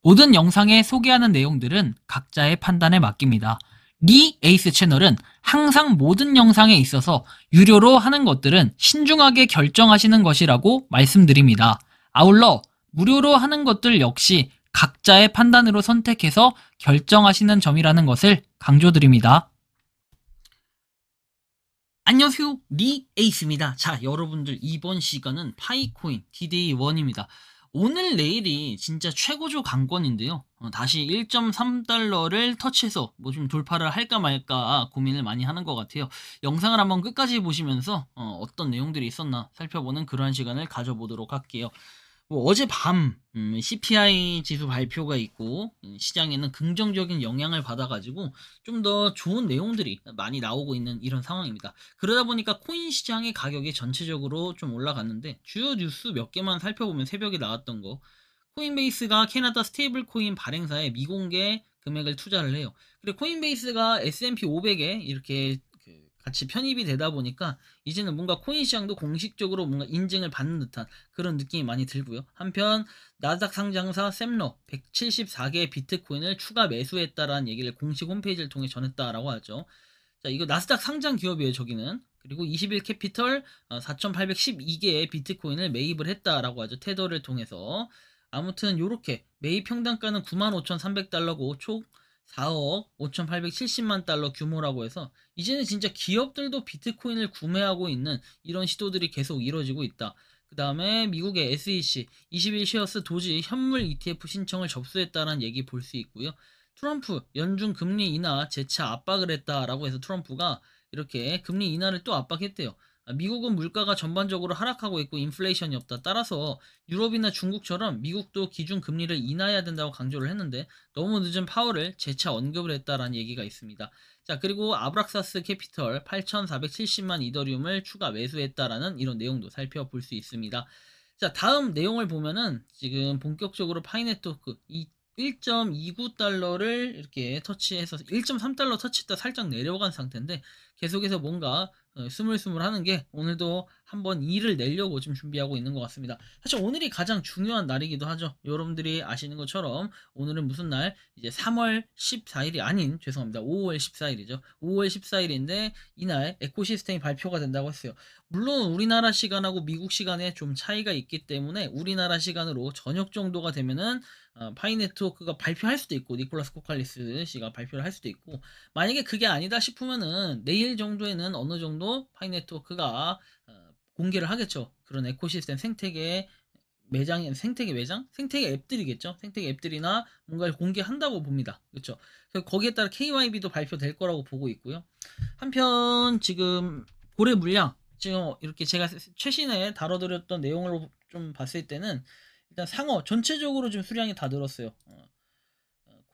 모든 영상에 소개하는 내용들은 각자의 판단에 맡깁니다. 리 에이스 채널은 항상 모든 영상에 있어서 유료로 하는 것들은 신중하게 결정하시는 것이라고 말씀드립니다. 아울러 무료로 하는 것들 역시 각자의 판단으로 선택해서 결정하시는 점이라는 것을 강조드립니다. 안녕하세요, 리 에이스입니다. 자, 여러분들 이번 시간은 파이코인 D-Day 1입니다. 오늘 내일이 진짜 최고조 강권인데요. 다시 1.3달러를 터치해서 뭐 좀 돌파를 할까 말까 고민을 많이 하는 것 같아요. 영상을 한번 끝까지 보시면서 어떤 내용들이 있었나 살펴보는 그러한 시간을 가져보도록 할게요. 뭐 어젯밤 CPI 지수 발표가 있고 시장에는 긍정적인 영향을 받아가지고 좀 더 좋은 내용들이 많이 나오고 있는 이런 상황입니다. 그러다 보니까 코인 시장의 가격이 전체적으로 좀 올라갔는데 주요 뉴스 몇 개만 살펴보면 새벽에 나왔던 거, 코인베이스가 캐나다 스테이블 코인 발행사에 미공개 금액을 투자를 해요. 그리고 코인베이스가 S&P 500에 이렇게 같이 편입이 되다 보니까 이제는 뭔가 코인 시장도 공식적으로 뭔가 인증을 받는 듯한 그런 느낌이 많이 들고요. 한편 나스닥 상장사 셈러 174개의 비트코인을 추가 매수했다라는 얘기를 공식 홈페이지를 통해 전했다라고 하죠. 자, 이거 나스닥 상장 기업이에요, 저기는. 그리고 21 캐피털 4,812개의 비트코인을 매입을 했다라고 하죠. 테더를 통해서. 아무튼 요렇게 매입 평단가는 95,300달러고 총 4억 5,870만 달러 규모라고 해서 이제는 진짜 기업들도 비트코인을 구매하고 있는 이런 시도들이 계속 이루어지고 있다. 그 다음에 미국의 SEC 21 쉐어스 도지 현물 ETF 신청을 접수했다는 얘기 볼 수 있고요. 트럼프 연준 금리 인하 재차 압박을 했다라고 해서 트럼프가 이렇게 금리 인하를 또 압박했대요. 미국은 물가가 전반적으로 하락하고 있고 인플레이션이 없다. 따라서 유럽이나 중국처럼 미국도 기준 금리를 인하해야 된다고 강조를 했는데 너무 늦은 파월을 재차 언급을 했다라는 얘기가 있습니다. 자, 그리고 아브락사스 캐피털 8,470만 이더리움을 추가 매수했다라는 이런 내용도 살펴볼 수 있습니다. 자, 다음 내용을 보면은 지금 본격적으로 파이네트워크 1.29달러를 이렇게 터치해서 1.3달러 터치했다 살짝 내려간 상태인데 계속해서 뭔가 스물스물 하는 게 오늘도 한번 2를 내려고 지금 준비하고 있는 것 같습니다. 사실 오늘이 가장 중요한 날이기도 하죠. 여러분들이 아시는 것처럼 오늘은 무슨 날? 이제 3월 14일이 아닌, 죄송합니다. 5월 14일이죠. 5월 14일인데 이날 에코시스템이 발표가 된다고 했어요. 물론 우리나라 시간하고 미국 시간에 좀 차이가 있기 때문에 우리나라 시간으로 저녁 정도가 되면은 파이네트워크가 발표할 수도 있고 니콜라스 코칼리스 씨가 발표를 할 수도 있고, 만약에 그게 아니다 싶으면은 내일 정도에는 어느 정도 파이네트워크가 공개를 하겠죠. 그런 에코시스템 생태계 매장, 생태계 앱들이겠죠. 생태계 앱들이나 뭔가를 공개한다고 봅니다. 그렇죠. 그래서 거기에 따라 KYB도 발표될 거라고 보고 있고요. 한편 지금 고래 물량, 지금 이렇게 제가 최신에 다뤄드렸던 내용으로 좀 봤을 때는 일단 상어 전체적으로 좀 수량이 다 늘었어요.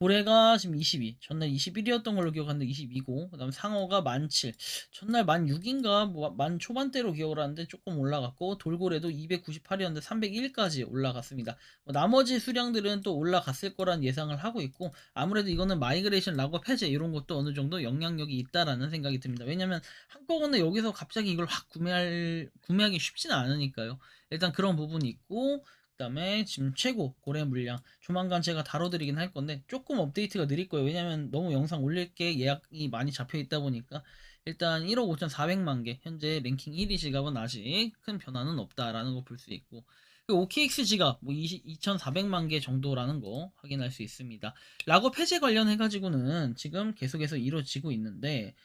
고래가 지금 22, 전날 21이었던 걸로 기억하는데 22고, 그 다음 상어가 17, 전날 16인가 뭐 만 초반대로 기억을 하는데 조금 올라갔고, 돌고래도 298이었는데 301까지 올라갔습니다. 뭐 나머지 수량들은 또 올라갔을 거란 예상을 하고 있고, 아무래도 이거는 마이그레이션 락업 해제 이런 것도 어느 정도 영향력이 있다라는 생각이 듭니다. 왜냐면 한꺼번에 여기서 갑자기 이걸 확 구매하기 쉽지는 않으니까요. 일단 그런 부분이 있고, 그 다음에 지금 최고 고래 물량 조만간 제가 다뤄드리긴 할 건데 조금 업데이트가 느릴 거예요. 왜냐면 너무 영상 올릴 게 예약이 많이 잡혀 있다 보니까. 일단 1억 5,400만 개 현재 랭킹 1위 지갑은 아직 큰 변화는 없다라는 거 볼 수 있고, OKX 지갑 뭐 2,400만 개 정도라는 거 확인할 수 있습니다. 락업 해제 관련해 가지고는 지금 계속해서 이루어지고 있는데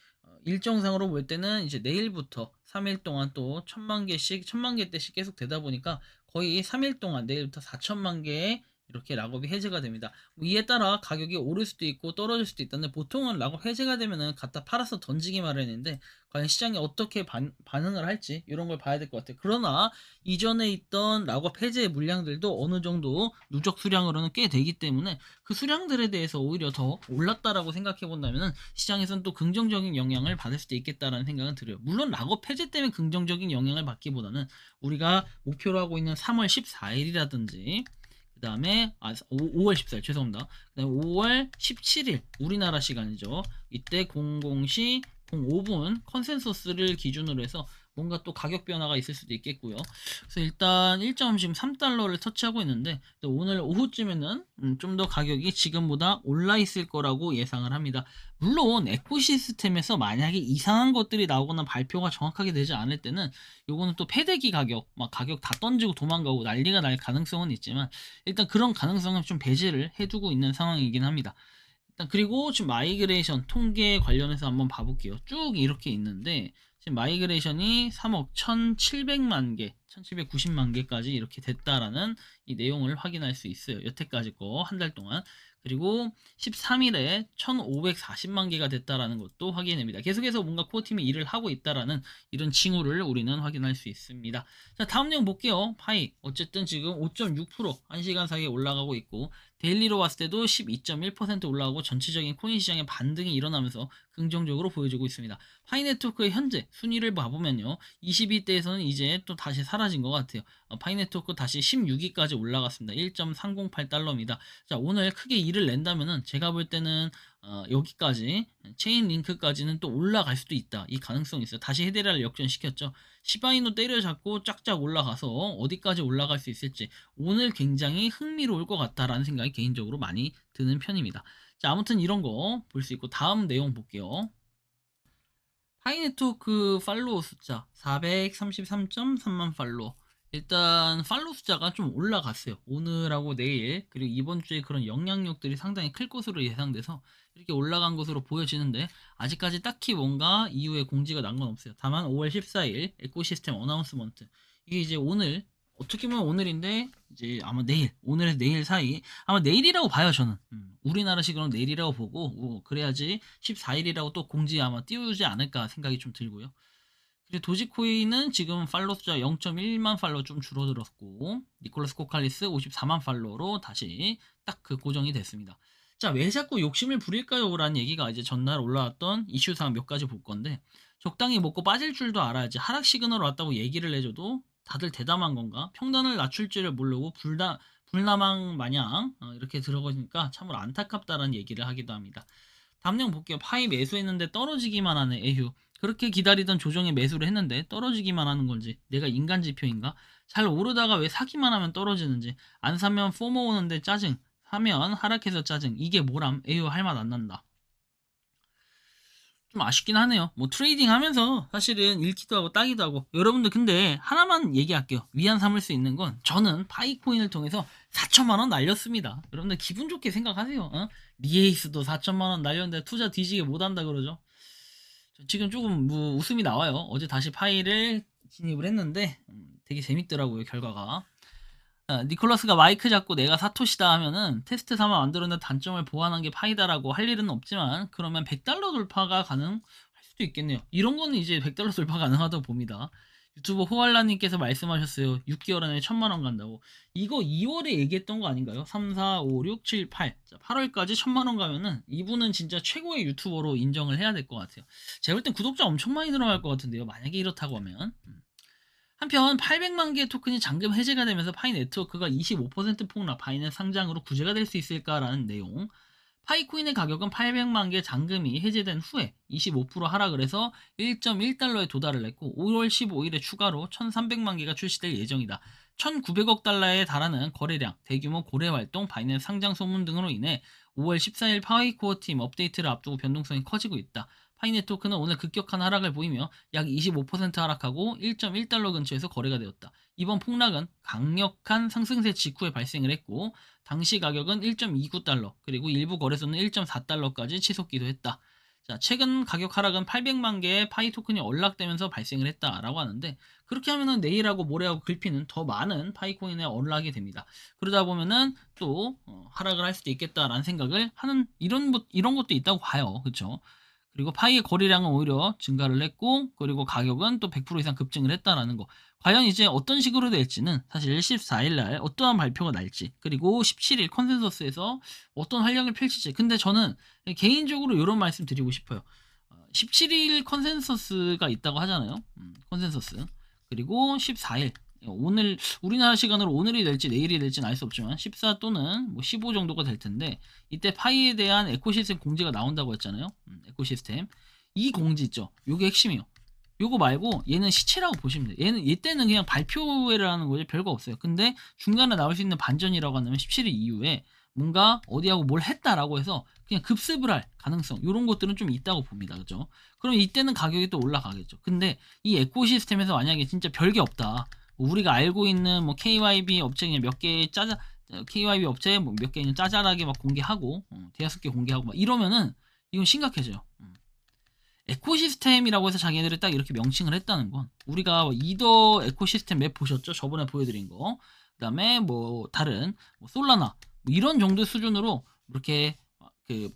일정상으로 볼 때는 이제 내일부터 3일 동안 또 1,000만 개대씩 계속 되다 보니까 거의 3일 동안 내일부터 4천만 개의 이렇게 락업이 해제가 됩니다. 이에 따라 가격이 오를 수도 있고 떨어질 수도 있다는데 보통은 락업 해제가 되면은 갖다 팔아서 던지기 마련인데 과연 시장이 어떻게 반응을 할지 이런 걸 봐야 될 것 같아요. 그러나 이전에 있던 락업 해제 물량들도 어느 정도 누적 수량으로는 꽤 되기 때문에 그 수량들에 대해서 오히려 더 올랐다라고 생각해 본다면은 시장에서는 또 긍정적인 영향을 받을 수도 있겠다라는 생각은 들어요. 물론 락업 해제 때문에 긍정적인 영향을 받기보다는 우리가 목표로 하고 있는 3월 14일이라든지 그 다음에 5월 14일 죄송합니다. 그다음에 5월 17일 우리나라 시간이죠. 이때 00시 05분 컨센서스를 기준으로 해서 뭔가 또 가격 변화가 있을 수도 있겠고요. 그래서 일단 1.3달러를 터치하고 있는데 오늘 오후쯤에는 좀 더 가격이 지금보다 올라 있을 거라고 예상을 합니다. 물론 에코시스템에서 만약에 이상한 것들이 나오거나 발표가 정확하게 되지 않을 때는 요거는 또 패대기 가격, 막 가격 다 던지고 도망가고 난리가 날 가능성은 있지만 일단 그런 가능성은 좀 배제를 해두고 있는 상황이긴 합니다. 일단 그리고 지금 마이그레이션 통계 관련해서 한번 봐볼게요. 쭉 이렇게 있는데 지금 마이그레이션이 3억 1700만 개, 1790만 개까지 이렇게 됐다라는 이 내용을 확인할 수 있어요. 여태까지 거 한 달 동안. 그리고 13일에 1540만 개가 됐다라는 것도 확인됩니다. 계속해서 뭔가 코어팀이 일을 하고 있다라는 이런 징후를 우리는 확인할 수 있습니다. 자, 다음 내용 볼게요. 파이. 어쨌든 지금 5.6% 1시간 사이에 올라가고 있고 데일리로 봤을 때도 12.1% 올라가고 전체적인 코인 시장의 반등이 일어나면서 긍정적으로 보여지고 있습니다. 파이 네트워크의 현재 순위를 봐보면요. 22대에서는 이제 또 다시 사라진 것 같아요. 파이 네트워크 다시 16위까지 올라갔습니다. 1.308달러입니다. 자, 오늘 크게 일을 낸다면은 제가 볼 때는 여기까지 체인 링크까지는 또 올라갈 수도 있다. 이 가능성이 있어요. 다시 헤데라를 역전시켰죠. 시바이노 때려잡고 쫙쫙 올라가서 어디까지 올라갈 수 있을지 오늘 굉장히 흥미로울 것 같다라는 생각이 개인적으로 많이 드는 편입니다. 자, 아무튼 이런 거 볼 수 있고 다음 내용 볼게요. 파이 네트워크 팔로워 숫자 433.3만 팔로워. 일단 팔로우 숫자가 좀 올라갔어요. 오늘하고 내일 그리고 이번 주에 그런 영향력들이 상당히 클 것으로 예상돼서 이렇게 올라간 것으로 보여지는데 아직까지 딱히 뭔가 이후에 공지가 난 건 없어요. 다만 5월 14일 에코시스템 어나운스먼트 이게 이제 오늘 어떻게 보면 오늘인데 이제 아마 내일 오늘에서 내일 사이 아마 내일이라고 봐요. 저는 우리나라식으로는 내일이라고 보고 그래야지 14일이라고 또 공지 아마 띄우지 않을까 생각이 좀 들고요. 그리고 도지코인은 지금 팔로우 숫자 0.1만 팔로우 좀 줄어들었고 니콜라스 코칼리스 54만 팔로우로 다시 딱 그 고정이 됐습니다. 자, 왜 자꾸 욕심을 부릴까요? 라는 얘기가 이제 전날 올라왔던 이슈 사항 몇 가지 볼 건데 적당히 먹고 빠질 줄도 알아야지. 하락 시그널 왔다고 얘기를 해줘도 다들 대담한 건가? 평단을 낮출 줄을 모르고 불나망 마냥 이렇게 들어가니까 참으로 안타깝다라는 얘기를 하기도 합니다. 다음 내용 볼게요. 파이 매수했는데 떨어지기만 하네. 에휴. 그렇게 기다리던 조정에 매수를 했는데 떨어지기만 하는 건지 내가 인간 지표인가? 잘 오르다가 왜 사기만 하면 떨어지는지 안 사면 포모 오는데 짜증 사면 하락해서 짜증 이게 뭐람? 에휴 할 맛 안 난다. 좀 아쉽긴 하네요. 뭐 트레이딩 하면서 사실은 읽기도 하고 따기도 하고 여러분들 근데 하나만 얘기할게요. 위안 삼을 수 있는 건 저는 파이코인을 통해서 4천만원 날렸습니다. 여러분들 기분 좋게 생각하세요. 리에이스도 4천만원 날렸는데 투자 뒤지게 못한다 그러죠. 지금 조금 뭐 웃음이 나와요. 어제 다시 파이를 진입을 했는데 되게 재밌더라고요 결과가. 니콜라스가 마이크 잡고 내가 사토시다 하면은 테스트 삼아 만들어낸 단점을 보완한 게 파이다라고 할 일은 없지만 그러면 100달러 돌파가 가능할 수도 있겠네요. 이런 거는 이제 100달러 돌파 가능하다고 봅니다. 유튜버 호알라님께서 말씀하셨어요. 6개월 안에 1000만원 간다고. 이거 2월에 얘기했던 거 아닌가요? 3, 4, 5, 6, 7, 8. 자, 8월까지 1000만원 가면은 이분은 진짜 최고의 유튜버로 인정을 해야 될 것 같아요. 제가 볼 땐 구독자 엄청 많이 늘어날 것 같은데요. 만약에 이렇다고 하면. 한편 800만 개의 토큰이 잔금 해제가 되면서 파이 네트워크가 25% 폭락, 바이낸스 상장으로 구제가 될 수 있을까라는 내용. 파이코인의 가격은 800만 개 잔금이 해제된 후에 25% 하락을 해서 1.1달러에 도달을 했고 5월 15일에 추가로 1300만 개가 출시될 예정이다. 1900억 달러에 달하는 거래량, 대규모 거래 활동, 바이낸스 상장 소문 등으로 인해 5월 14일 파이코어 팀 업데이트를 앞두고 변동성이 커지고 있다. 파이 네트워크는 오늘 급격한 하락을 보이며 약 25% 하락하고 1.1달러 근처에서 거래가 되었다. 이번 폭락은 강력한 상승세 직후에 발생을 했고 당시 가격은 1.29달러 그리고 일부 거래소는 1.4달러까지 치솟기도 했다. 자, 최근 가격 하락은 800만 개의 파이 토큰이 언락되면서 발생을 했다라고 하는데 그렇게 하면은 내일하고 모레하고 글피는 더 많은 파이코인에 언락이 됩니다. 그러다 보면은 또 하락을 할 수도 있겠다라는 생각을 하는 이런 것도 있다고 봐요. 그렇죠? 그리고 파이의 거래량은 오히려 증가를 했고 그리고 가격은 또 100% 이상 급증을 했다라는 거. 과연 이제 어떤 식으로 될지는 사실 14일날 어떠한 발표가 날지 그리고 17일 컨센서스에서 어떤 활약을 펼칠지. 근데 저는 개인적으로 이런 말씀 드리고 싶어요. 17일 컨센서스가 있다고 하잖아요. 컨센서스. 그리고 14일 오늘 우리나라 시간으로 오늘이 될지 내일이 될지는 알 수 없지만 14 또는 뭐 15 정도가 될 텐데 이때 파이에 대한 에코시스템 공지가 나온다고 했잖아요. 에코시스템 이 공지 있죠. 이게 핵심이에요. 요거 말고 얘는 시체라고 보시면 돼요. 얘 때는 그냥 발표회를 하는 거지 별거 없어요. 근데 중간에 나올 수 있는 반전이라고 한다면 17일 이후에 뭔가 어디하고 뭘 했다라고 해서 그냥 급습을 할 가능성 이런 것들은 좀 있다고 봅니다. 그죠? 그럼 이때는 가격이 또 올라가겠죠. 근데 이 에코시스템에서 만약에 진짜 별게 없다. 우리가 알고 있는 뭐 KYB 업체 그냥 몇 개 KYB 업체 뭐 몇 개 그냥 짜잘하게 막 공개하고 대여섯 개 공개하고 막 이러면은 이건 심각해져요. 에코시스템이라고 해서 자기네들이 딱 이렇게 명칭을 했다는 건 우리가 뭐 이더 에코시스템 맵 보셨죠? 저번에 보여드린 거. 그 다음에 뭐 다른 뭐 솔라나 뭐 이런 정도 수준으로 이렇게 그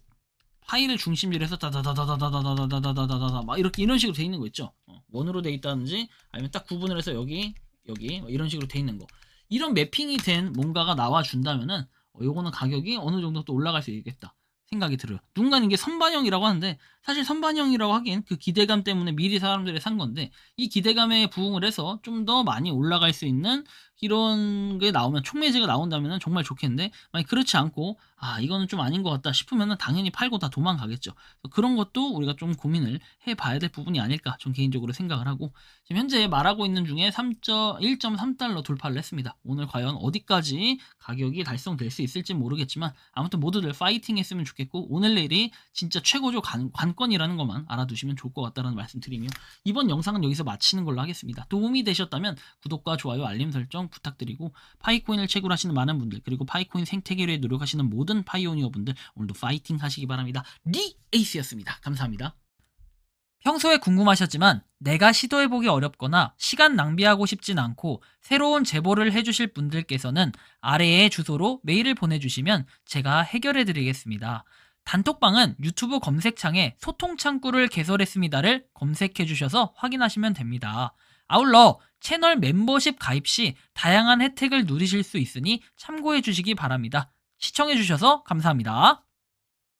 파일을 중심지로 해서 다다다다다다다다다다다다다 막 이렇게 이런 식으로 돼 있는 거 있죠. 원으로 돼 있다든지 아니면 딱 구분을 해서 여기 뭐 이런 식으로 돼 있는 거. 이런 매핑이 된 뭔가가 나와 준다면은 요거는 가격이 어느 정도 또 올라갈 수 있겠다. 생각이 들어요. 누군가는 이게 선반영이라고 하는데 사실 선반영이라고 하기엔 그 기대감 때문에 미리 사람들이 산 건데 이 기대감에 부응을 해서 좀 더 많이 올라갈 수 있는 이런 게 나오면 촉매제가 나온다면 정말 좋겠는데 만약 그렇지 않고 이거는 좀 아닌 것 같다 싶으면 당연히 팔고 다 도망가겠죠. 그런 것도 우리가 좀 고민을 해봐야 될 부분이 아닐까 좀 개인적으로 생각을 하고 지금 현재 말하고 있는 중에 1.3달러 돌파를 했습니다. 오늘 과연 어디까지 가격이 달성될 수 있을지 모르겠지만 아무튼 모두들 파이팅 했으면 좋겠고 오늘 내일이 진짜 최고조 관건이라는 것만 알아두시면 좋을 것 같다는 말씀 드리며 이번 영상은 여기서 마치는 걸로 하겠습니다. 도움이 되셨다면 구독과 좋아요 알림 설정 부탁드리고 파이코인을 채굴하시는 많은 분들 그리고 파이코인 생태계를 노력하시는 모든 파이오니어 분들 오늘도 파이팅 하시기 바랍니다. 리에이스였습니다. 감사합니다. 평소에 궁금하셨지만 내가 시도해보기 어렵거나 시간 낭비하고 싶진 않고 새로운 제보를 해주실 분들께서는 아래의 주소로 메일을 보내주시면 제가 해결해드리겠습니다. 단톡방은 유튜브 검색창에 소통창구를 개설했습니다를 검색해주셔서 확인하시면 됩니다. 아울러 채널 멤버십 가입 시 다양한 혜택을 누리실 수 있으니 참고해주시기 바랍니다. 시청해주셔서 감사합니다.